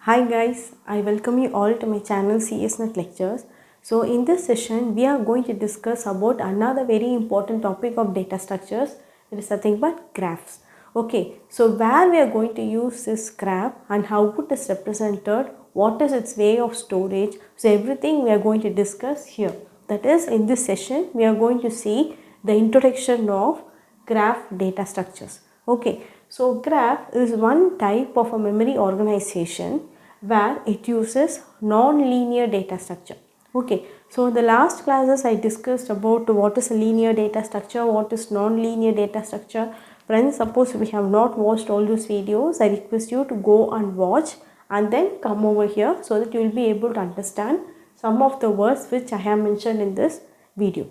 Hi guys, I welcome you all to my channel CSNet Lectures. So in this session, we are going to discuss about another very important topic of data structures. It is nothing but graphs. Okay, so where we are going to use this graph and how it is represented, what is its way of storage. So everything we are going to discuss here. That is, in this session, we are going to see the introduction of graph data structures. Okay, so graph is one type of a memory organization where it uses non-linear data structure. Okay, so in the last classes I discussed about what is a linear data structure, what is non-linear data structure. Friends, suppose we have not watched all those videos, I request you to go and watch and then come over here so that you will be able to understand some of the words which I have mentioned in this video.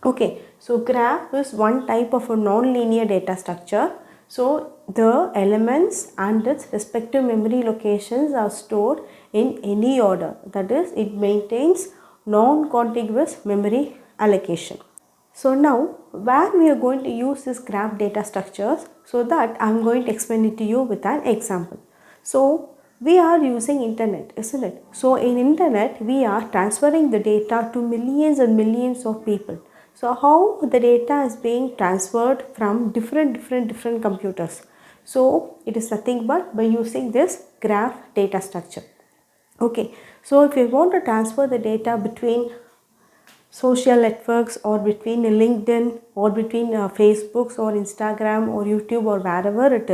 Okay, so graph is one type of a non-linear data structure. So the elements and its respective memory locations are stored in any order. That is, it maintains non-contiguous memory allocation. So now where we are going to use this graph data structures, so that I am going to explain it to you with an example. So we are using internet, isn't it? So in internet we are transferring the data to millions and millions of people. So how the data is being transferred from different computers. So it is nothing but by using this graph data structure. Okay, so if you want to transfer the data between social networks or between LinkedIn or between Facebooks or Instagram or YouTube or wherever it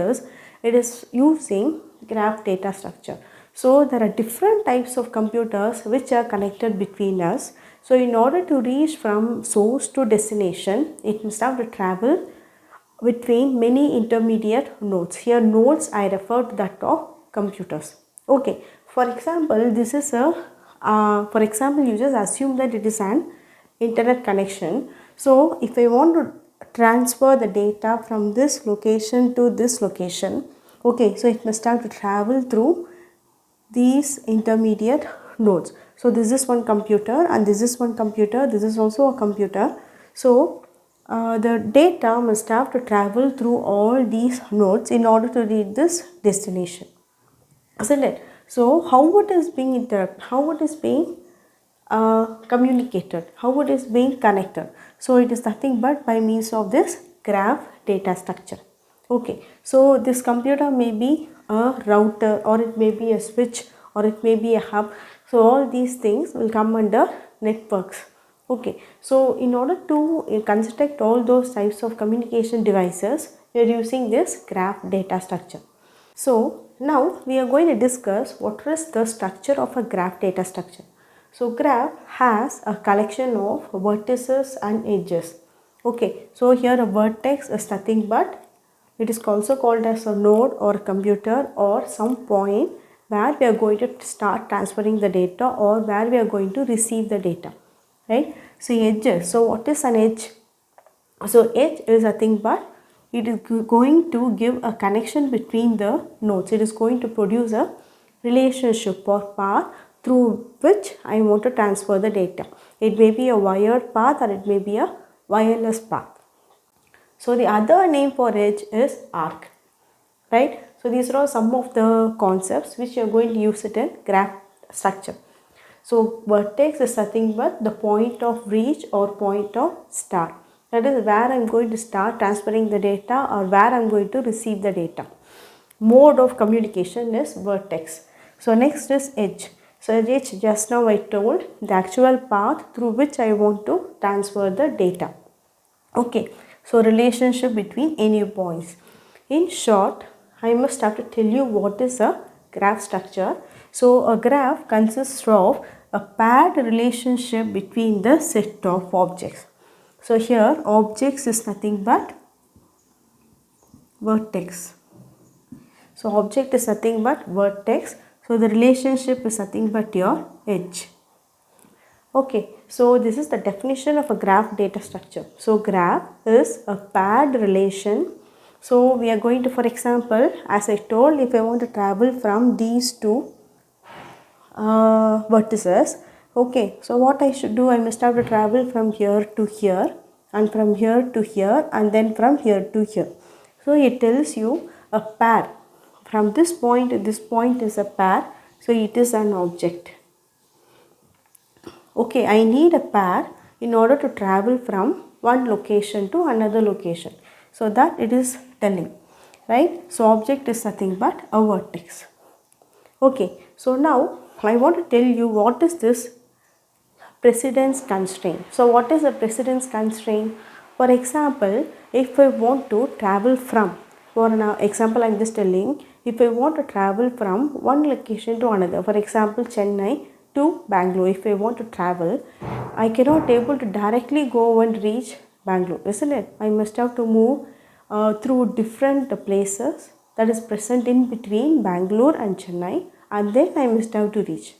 is using graph data structure. So there are different types of computers which are connected between us. So in order to reach from source to destination, it must have to travel between many intermediate nodes. Here nodes I refer to that of computers. Okay, for example, this is a for example, you just assume that it is an internet connection. So if I want to transfer the data from this location to this location, okay, so it must have to travel through these intermediate nodes. So this is one computer and this is one computer, this is also a computer. So the data must have to travel through all these nodes in order to reach this destination, isn't it? So how it is being interrupted, how it is being communicated, how it is being connected. So it is nothing but by means of this graph data structure. Okay, so this computer may be a router or it may be a switch or it may be a hub. So all these things will come under networks. Okay, so in order to construct all those types of communication devices, we are using this graph data structure. So now we are going to discuss what is the structure of a graph data structure. So graph has a collection of vertices and edges. Okay, so here a vertex is nothing but, it is also called as a node or a computer or some point where we are going to start transferring the data or where we are going to receive the data, right? So edges, so what is an edge? So edge is nothing but, it is going to give a connection between the nodes. It is going to produce a relationship or path through which I want to transfer the data. It may be a wired path or it may be a wireless path. So the other name for edge is arc, right? So these are all some of the concepts which you are going to use it in graph structure. So vertex is nothing but the point of reach or point of start. That is where I am going to start transferring the data or where I am going to receive the data. Mode of communication is vertex. So next is edge. So edge, just now I told the actual path through which I want to transfer the data. Okay, so relationship between any points. In short, I must have to tell you what is a graph structure. So a graph consists of a paired relationship between the set of objects. So here objects is nothing but vertex. So object is nothing but vertex. So the relationship is nothing but your edge. Okay, so this is the definition of a graph data structure. So graph is a paired relation. So we are going to, for example, as I told, if I want to travel from these two vertices, okay, so what I should do, I must have to travel from here to here and from here to here and then from here to here. So it tells you a pair. From this point to this point is a pair. So it is an object. Okay, I need a pair in order to travel from one location to another location. So that it is telling, right? So object is nothing but a vertex. Okay, so now I want to tell you what is this precedence constraint. So what is a precedence constraint? For example, if I want to travel from, for an example I am just telling, if I want to travel from one location to another, for example Chennai to Bangalore, if I want to travel, I cannot able to directly go and reach Bangalore, isn't it? I must have to move through different places that is present in between Bangalore and Chennai, and then I must have to reach.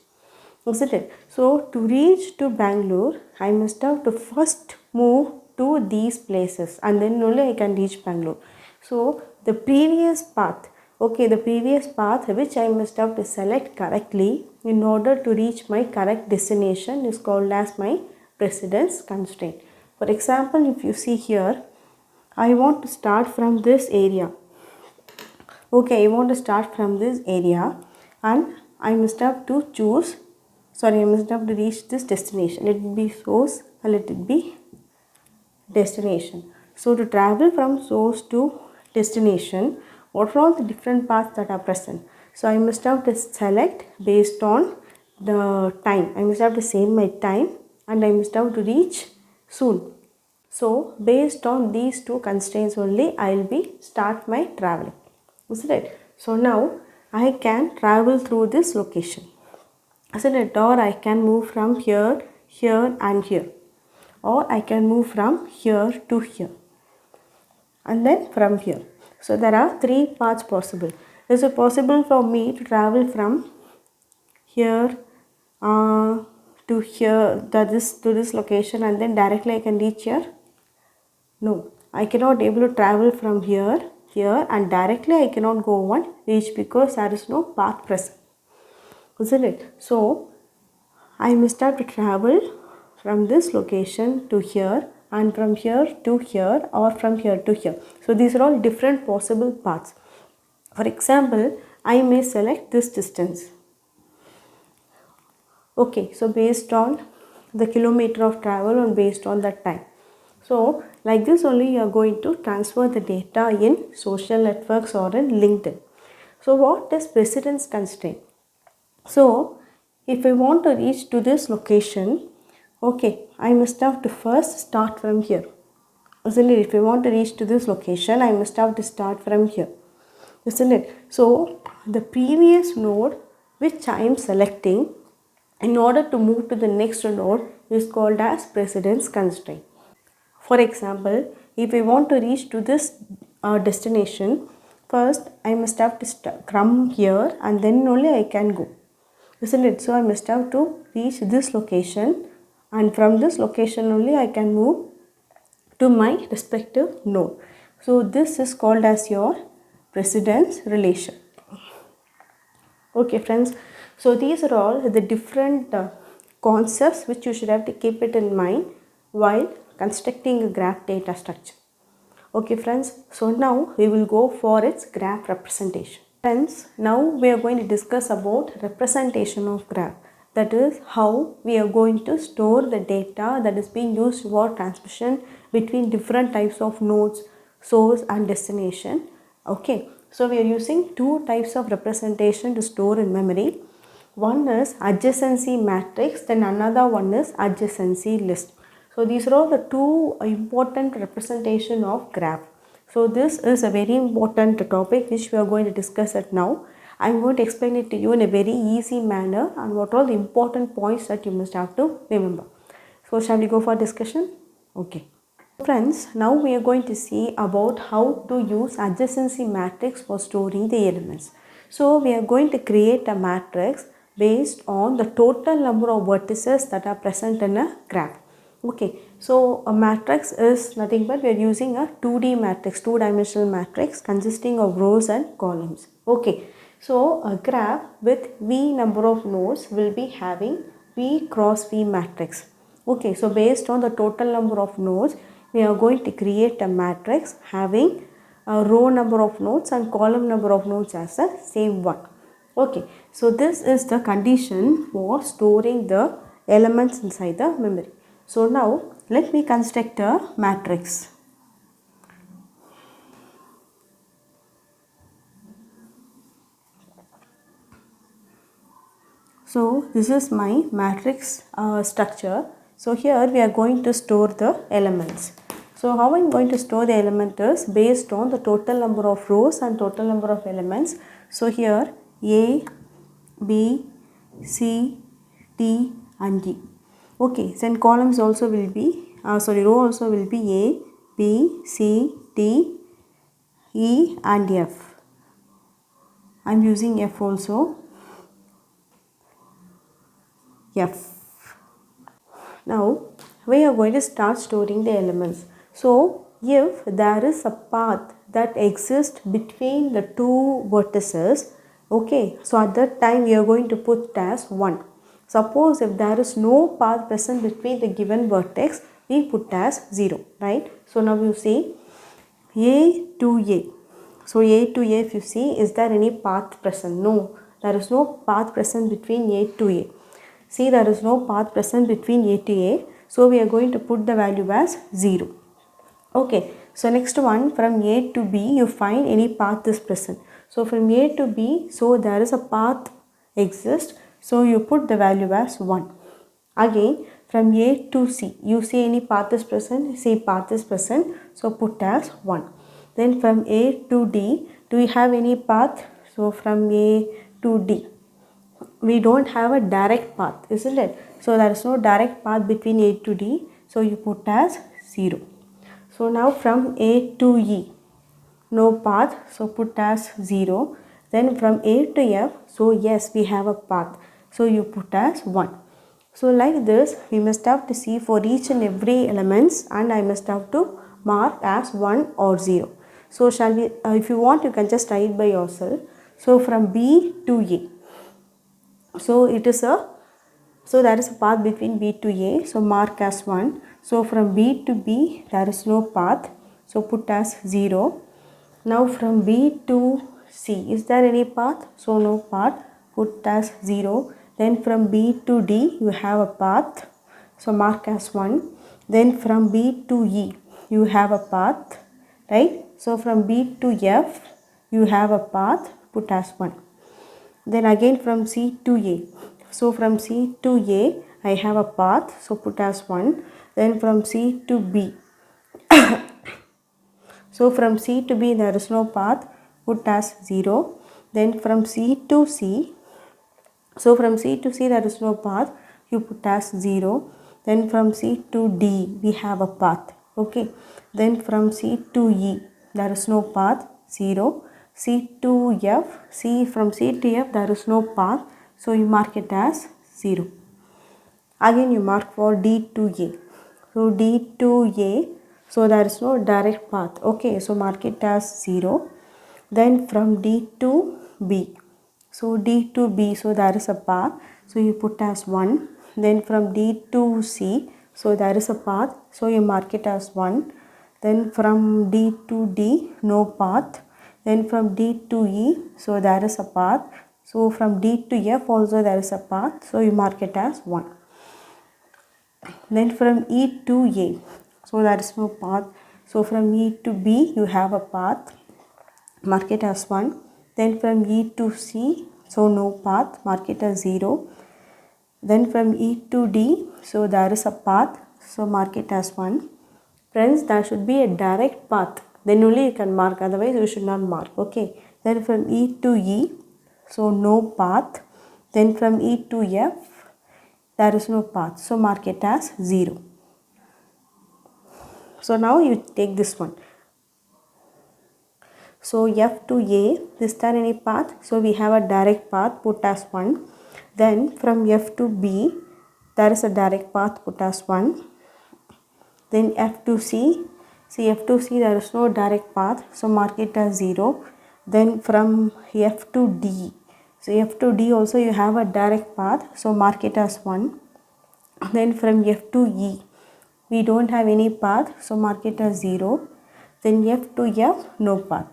Isn't it? So to reach to Bangalore, I must have to first move to these places and then only I can reach Bangalore. So the previous path, okay, the previous path which I must have to select correctly in order to reach my correct destination is called as my precedence constraint. For example, if you see here, I want to start from this area. Okay, I want to start from this area and I must have to choose, I must have to reach this destination. Let it be source and let it be destination. So to travel from source to destination, what are all the different paths that are present? So I must have to select based on the time. I must have to save my time and I must have to reach soon. So based on these two constraints only, I will be start my traveling. Isn't it? So now I can travel through this location. Isn't it? Or I can move from here, here and here. Or I can move from here to here. And then from here. So there are three paths possible. Is it possible for me to travel from here to here, to this location and then directly I can reach here? No, I cannot able to travel from here and directly I cannot go and reach because there is no path present. Isn't it? So I must have to travel from this location to here and from here to here or from here to here. So these are all different possible paths. For example, I may select this distance. Okay, so based on the kilometer of travel and based on that time. So like this only you are going to transfer the data in social networks or in LinkedIn. So what is precedence constraint? So if I want to reach to this location, okay, I must have to first start from here. Isn't it? If I want to reach to this location, I must have to start from here. Isn't it? So the previous node which I am selecting in order to move to the next node is called as precedence constraint. For example, if I want to reach to this destination, first I must have to come here and then only I can go. Isn't it? So I must have to reach this location and from this location only I can move to my respective node. So this is called as your precedence relation. Okay friends, so these are all the different concepts which you should have to keep it in mind while constructing a graph data structure. Okay friends, so now we will go for its graph representation. Friends, now we are going to discuss about representation of graph. That is how we are going to store the data that is being used for transmission between different types of nodes, source and destination. Okay, so we are using two types of representation to store in memory. One is adjacency matrix, then another one is adjacency list. So these are all the two important representation of graph. So this is a very important topic which we are going to discuss it now. I am going to explain it to you in a very easy manner and what are the important points that you must have to remember. So shall we go for discussion? Okay. Friends, now we are going to see about how to use adjacency matrix for storing the elements. So we are going to create a matrix based on the total number of vertices that are present in a graph. Okay, so a matrix is nothing but we are using a 2D matrix, two-dimensional matrix consisting of rows and columns. Okay, so a graph with V number of nodes will be having V cross V matrix. Okay, so based on the total number of nodes, we are going to create a matrix having a row number of nodes and column number of nodes as the same one. Okay, so this is the condition for storing the elements inside the memory. So now let me construct a matrix. So this is my matrix structure. So here we are going to store the elements. So how I am going to store the element is based on the total number of rows and total number of elements. So here A, B, C, T and E. Okay, then columns also will be, row also will be A, B, C, T, E and F. I am using F also. F. Now we are going to start storing the elements. So if there is a path that exists between the two vertices, okay, so at that time we are going to put as 1. Suppose if there is no path present between the given vertex, we put as 0, right? So now you see A to A. So A to A, if you see, is there any path present? No, there is no path present between A to A. See, there is no path present between A to A. So we are going to put the value as 0. Okay, so next one, from A to B, you find any path is present. So from A to B, so there is a path exists. So you put the value as 1. Again, from A to C, you see any path is present, see path is present, so put as 1. Then from A to D, do you have any path? So from A to D, we don't have a direct path, isn't it? So there is no direct path between A to D, so you put as 0. So now from A to E, no path, so put as 0. Then from A to F, so yes, we have a path, so you put as 1. So like this, we must have to see for each and every elements, and I must have to mark as 1 or 0. So shall we, if you want, you can just write by yourself. So from B to A, so it is a, so there is a path between B to A, so mark as 1. So from B to B, there is no path, so put as 0. Now from B to C, is there any path? So no path, put as 0. Then from B to D, you have a path, so mark as 1. Then from B to E, you have a path, right? So from B to F, you have a path, put as 1. Then again from C to A, so from C to A, I have a path, so put as 1. Then from C to B, so from C to B there is no path, put as 0. Then from C to C, so from C to C there is no path, you put as 0. Then from C to D we have a path, okay. Then from C to E there is no path, 0. C to F, C from C to F there is no path, so you mark it as 0. Again you mark for D to A. So D to A, so there is no direct path, okay, so mark it as 0. Then from D to B, so D to B, so there is a path, so you put as 1. Then from D to C, so there is a path, so you mark it as 1. Then from D to D, no path. Then from D to E, so there is a path. So from D to F also there is a path, so you mark it as 1. Then from E to A, so there is no path. So from E to B, you have a path, mark it as 1. Then from E to C, so no path, mark it as 0. Then from E to D, so there is a path, so mark it as 1. Friends, there should be a direct path, then only you can mark, otherwise you should not mark, okay. Then from E to E, so no path. Then from E to F, there is no path, so mark it as 0. So now you take this one. So F to A, is there any path? So we have a direct path, put as 1. Then from F to B, there is a direct path, put as 1. Then F to C, see F to C there is no direct path, so mark it as 0. Then from F to D, so F to D also you have a direct path, so mark it as 1. Then from F to E, we don't have any path, so mark it as 0. Then F to F, no path.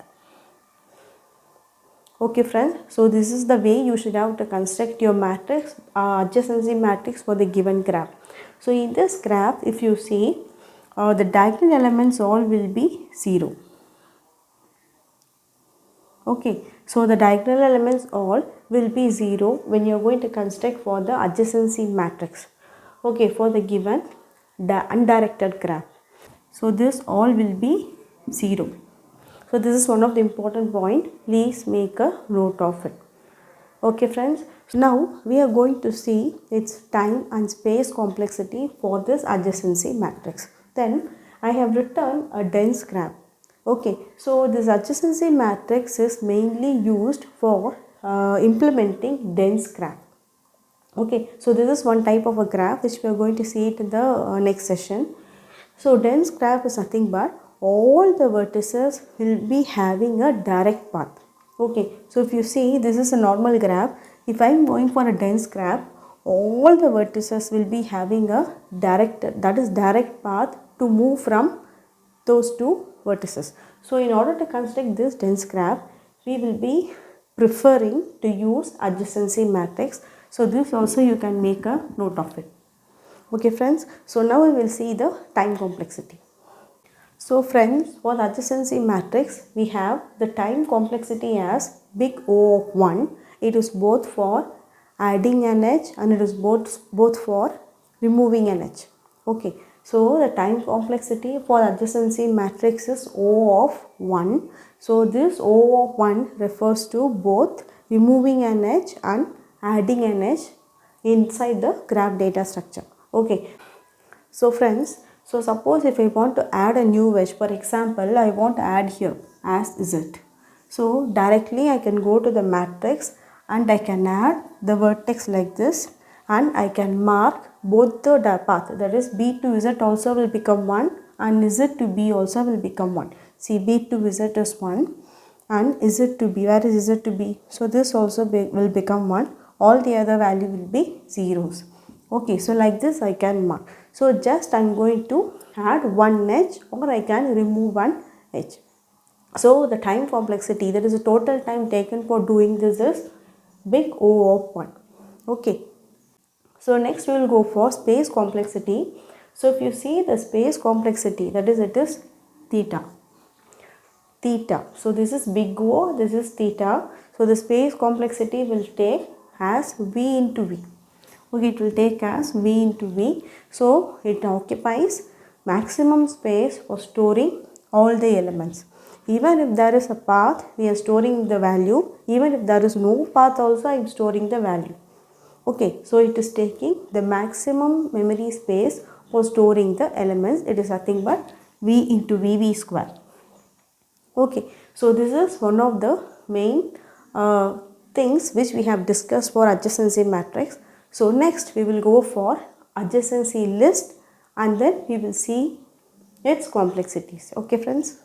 Okay friends, so this is the way you should have to construct your matrix, adjacency matrix for the given graph. So in this graph, if you see, the diagonal elements all will be 0. Okay, so the diagonal elements all will be 0 when you are going to construct for the adjacency matrix. Okay, for the given undirected graph. So this all will be 0. So this is one of the important point. Please make a note of it. Okay friends, so now we are going to see its time and space complexity for this adjacency matrix. Then I have written a dense graph. Okay, so this adjacency matrix is mainly used for implementing dense graph. Okay, so this is one type of a graph which we are going to see it in the next session. So dense graph is nothing but all the vertices will be having a direct path. Okay, so if you see this is a normal graph, if I am going for a dense graph, all the vertices will be having a direct path to move from those two vertices. So in order to construct this dense graph, we will be preferring to use adjacency matrix. So this also you can make a note of it. Okay friends, so now we will see the time complexity. So friends, for the adjacency matrix, we have the time complexity as big O of 1. It is both for adding an edge and it is both for removing an edge. Okay, so the time complexity for adjacency matrix is O of 1. So this O of 1 refers to both removing an edge and adding an edge inside the graph data structure. Okay, so friends, so suppose if I want to add a new wedge, for example, I want to add here as Z. So directly I can go to the matrix and I can add the vertex like this and I can mark both the path, that is B to Z also will become 1 and Z to B also will become 1. See, B to Z is 1 and Z to B, where is Z to B? So this also will become 1, all the other value will be zeros. Okay, so like this I can mark. So just I am going to add one edge or I can remove one edge. So the time complexity, that is the total time taken for doing this, is big O of 1. Okay. So next we will go for space complexity. So if you see the space complexity, that is it is theta. So this is big O, this is theta. So the space complexity will take as V into V. Okay, it will take as V into V. So it occupies maximum space for storing all the elements. Even if there is a path, we are storing the value. Even if there is no path also, I am storing the value. Okay, so it is taking the maximum memory space for storing the elements. It is nothing but V into VV square. Okay, so this is one of the main things which we have discussed for adjacency matrix. So next we will go for adjacency list and then we will see its complexities. Okay friends.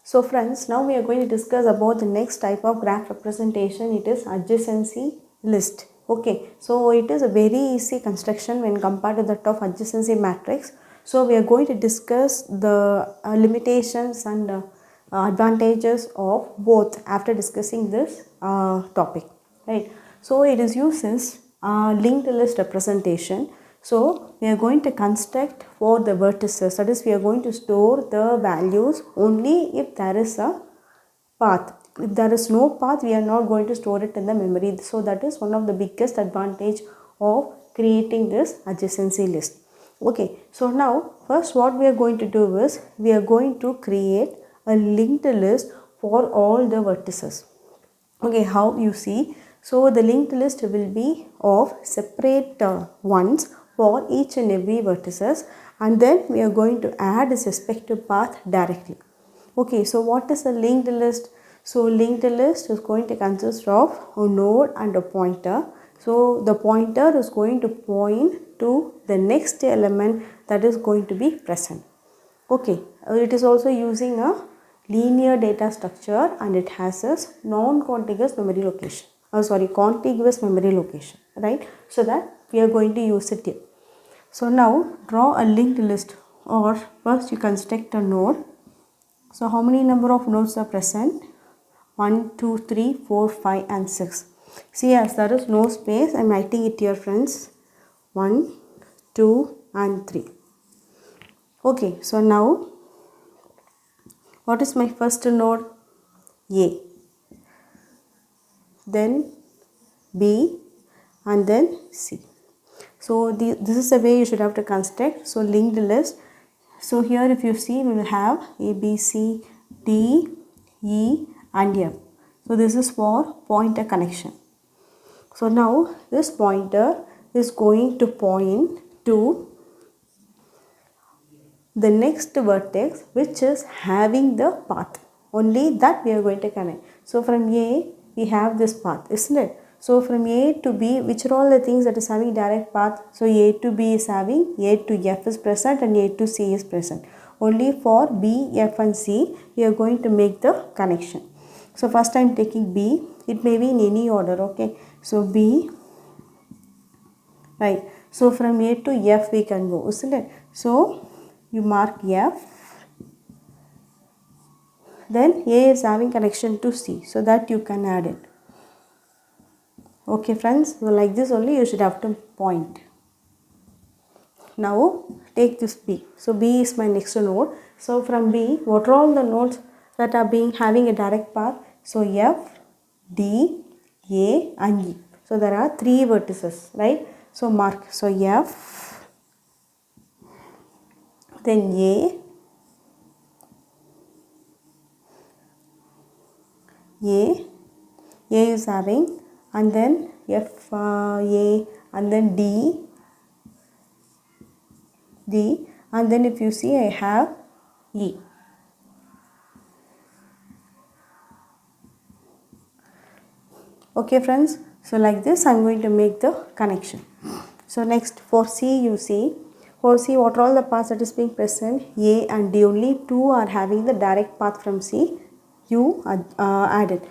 So friends, now we are going to discuss about the next type of graph representation. It is adjacency list. Okay, so it is a very easy construction when compared to that of adjacency matrix. So we are going to discuss the limitations and advantages of both after discussing this topic, right? So it is uses linked list representation. So we are going to construct for the vertices, that is we are going to store the values only if there is a path. If there is no path, we are not going to store it in the memory. So that is one of the biggest advantage of creating this adjacency list. Okay, so now first what we are going to do is we are going to create a linked list for all the vertices. Okay, how you see? So the linked list will be of separate ones for each and every vertices, and then we are going to add its respective path directly. Okay, so what is a linked list? So linked list is going to consist of a node and a pointer. So the pointer is going to point to the next element that is going to be present. Okay, it is also using a linear data structure and it has a non-contiguous memory location. Contiguous memory location, right? So that we are going to use it here. So now draw a linked list, or first you construct a node. So how many number of nodes are present? 1, 2, 3, 4, 5 and 6. See, as there is no space, I am writing it here friends. 1, 2 and 3. Okay, so now what is my first node? A. Then B and then C. So this is the way you should have to construct. So linked list. So here if you see, we will have A, B, C, D, E and F. So this is for pointer connection. So now this pointer is going to point to the next vertex which is having the path. Only that we are going to connect. So from A we have this path, isn't it? So from A to B, which are all the things that is having direct path? So A to B is having, A to F is present and A to C is present. Only for B, F and C we are going to make the connection. So first I am taking B. It may be in any order, okay. So B, right. So from A to F we can go, isn't it? So you mark F. Then A is having connection to C, so that you can add it. Okay friends, so like this only you should have to point. Now take this B. So B is my next node. So from B, what are all the nodes that are having a direct path? So F, D, A and E. So there are 3 vertices, right? So mark. So F, then A is having, and then F, A and then D, and then if you see I have E. Okay friends, so like this I am going to make the connection. So next for C you see, for C what are all the paths that is being present? A and D, only 2 are having the direct path from C, you add it.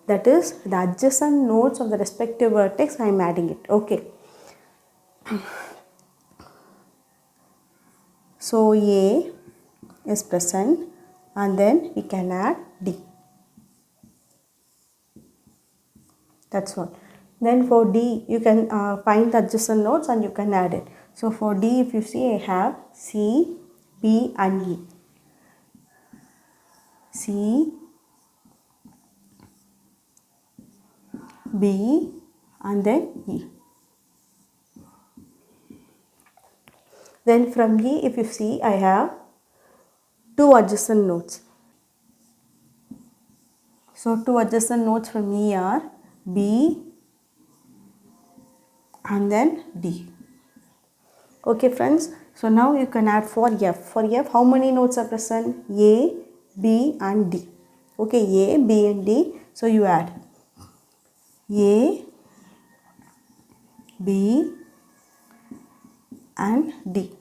That is the adjacent nodes of the respective vertex I am adding it, okay. So A is present and then we can add D. That's what. Then for D, you can find the adjacent nodes and you can add it. So for D, if you see, I have C, B and E. C, B and then E. Then from E, if you see, I have 2 adjacent nodes. So 2 adjacent nodes from E are B and then D. Okay friends, so now you can add for F. For F, how many nodes are present? A, B and D. Okay, A, B and D. So you add A, B and D.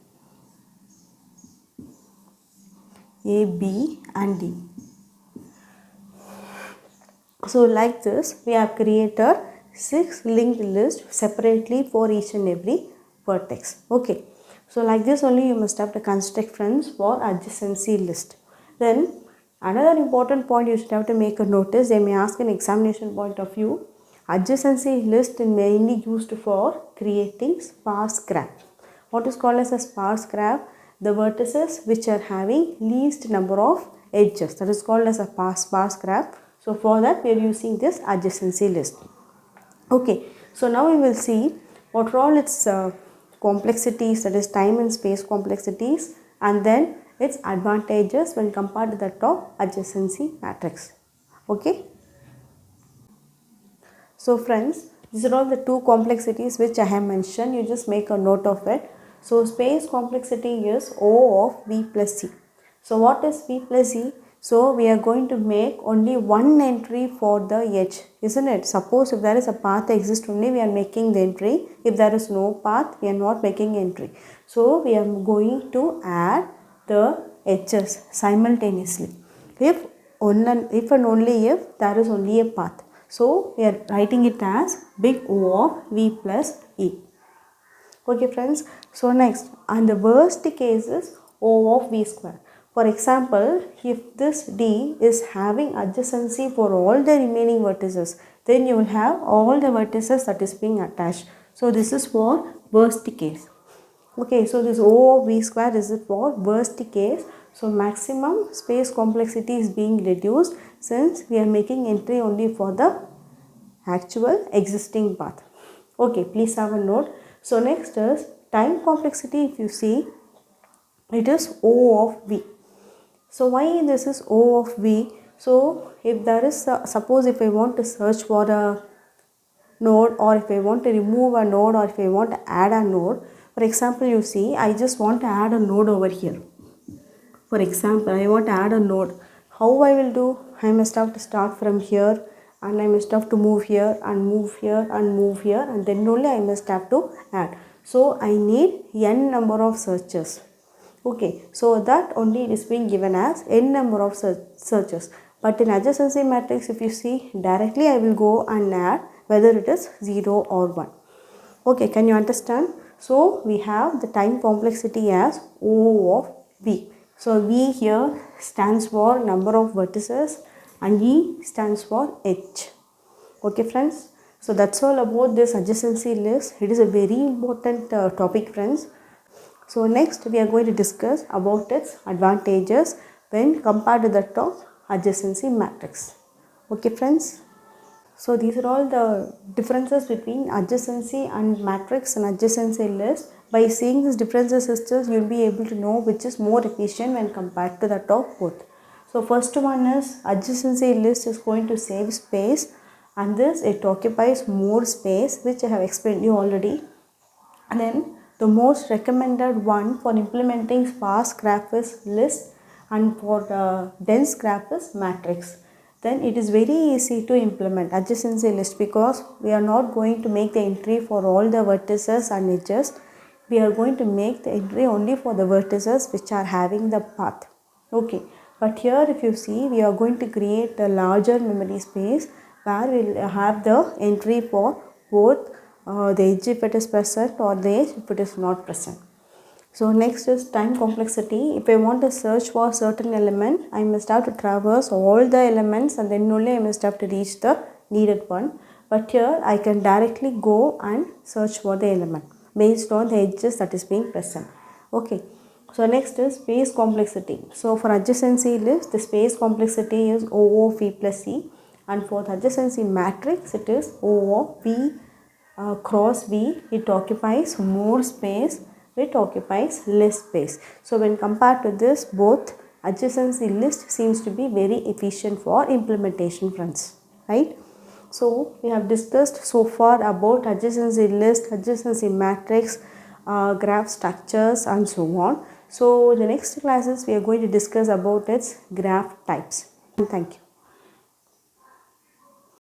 A, B and D. So like this, we have created 6 linked lists separately for each and every vertex. Okay. So like this only you must have to construct friends for adjacency list. Then another important point you should have to make a notice. They may ask an examination point of view. Adjacency list is mainly used for creating sparse graph. What is called as a sparse graph? The vertices which are having least number of edges. That is called as a sparse graph. So for that we are using this adjacency list. Okay. So now we will see what are all its complexities, that is time and space complexities, and then its advantages when compared to that of adjacency matrix. Okay. So friends, these are all the 2 complexities which I have mentioned. You just make a note of it. So space complexity is O of V plus C. So what is V plus C? So we are going to make only one entry for the edge, isn't it? Suppose if there is a path exists only, we are making the entry. If there is no path, we are not making entry. So we are going to add the edges simultaneously. If and only if there is only a path. So we are writing it as big O of V plus E. Okay friends. So next, and the worst case is O of V square. For example, if this D is having adjacency for all the remaining vertices, then you will have all the vertices that is being attached. So this is for worst case. Okay, so this O of V square is for worst case. So maximum space complexity is being reduced since we are making entry only for the actual existing path. Okay, please have a note. So next is time complexity. If you see, it is O of V. So why this is O of V? So if there is suppose if I want to search for a node, or if I want to remove a node, or if I want to add a node, for example, you see I just want to add a node over here. For example, I want to add a node. How I will do? I must have to start from here, and I must have to move here and move here and move here, and then only I must have to add. So I need n number of searches. Okay, so that only is being given as n number of searches. But in adjacency matrix, if you see, directly I will go and add whether it is 0 or 1. Okay, can you understand? So we have the time complexity as O of V. So V here stands for number of vertices and E stands for H. Okay friends, so that's all about this adjacency list. It is a very important topic friends. So next we are going to discuss about its advantages when compared to that of adjacency matrix. Okay friends. So these are all the differences between adjacency and matrix and adjacency list. By seeing these differences, sisters, you will be able to know which is more efficient when compared to that of both. So first one is adjacency list is going to save space, and this it occupies more space, which I have explained you already. And then the most recommended one for implementing sparse graph is list, and for the dense graph is matrix. Then it is very easy to implement adjacency list because we are not going to make the entry for all the vertices and edges. We are going to make the entry only for the vertices which are having the path. Okay, but here if you see, we are going to create a larger memory space where we will have the entry for both the edge if it is present or the edge if it is not present. So next is time complexity. If I want to search for a certain element, I must have to traverse all the elements and then only I must have to reach the needed one. But here I can directly go and search for the element based on the edges that is being present. Okay. So next is space complexity. So for adjacency list, the space complexity is O of V plus C, and for the adjacency matrix, it is O of V cross V. It occupies more space, it occupies less space. So when compared to this, both adjacency list seems to be very efficient for implementation friends, right? So we have discussed so far about adjacency list, adjacency matrix, graph structures and so on. So the next classes we are going to discuss about its graph types. Thank you.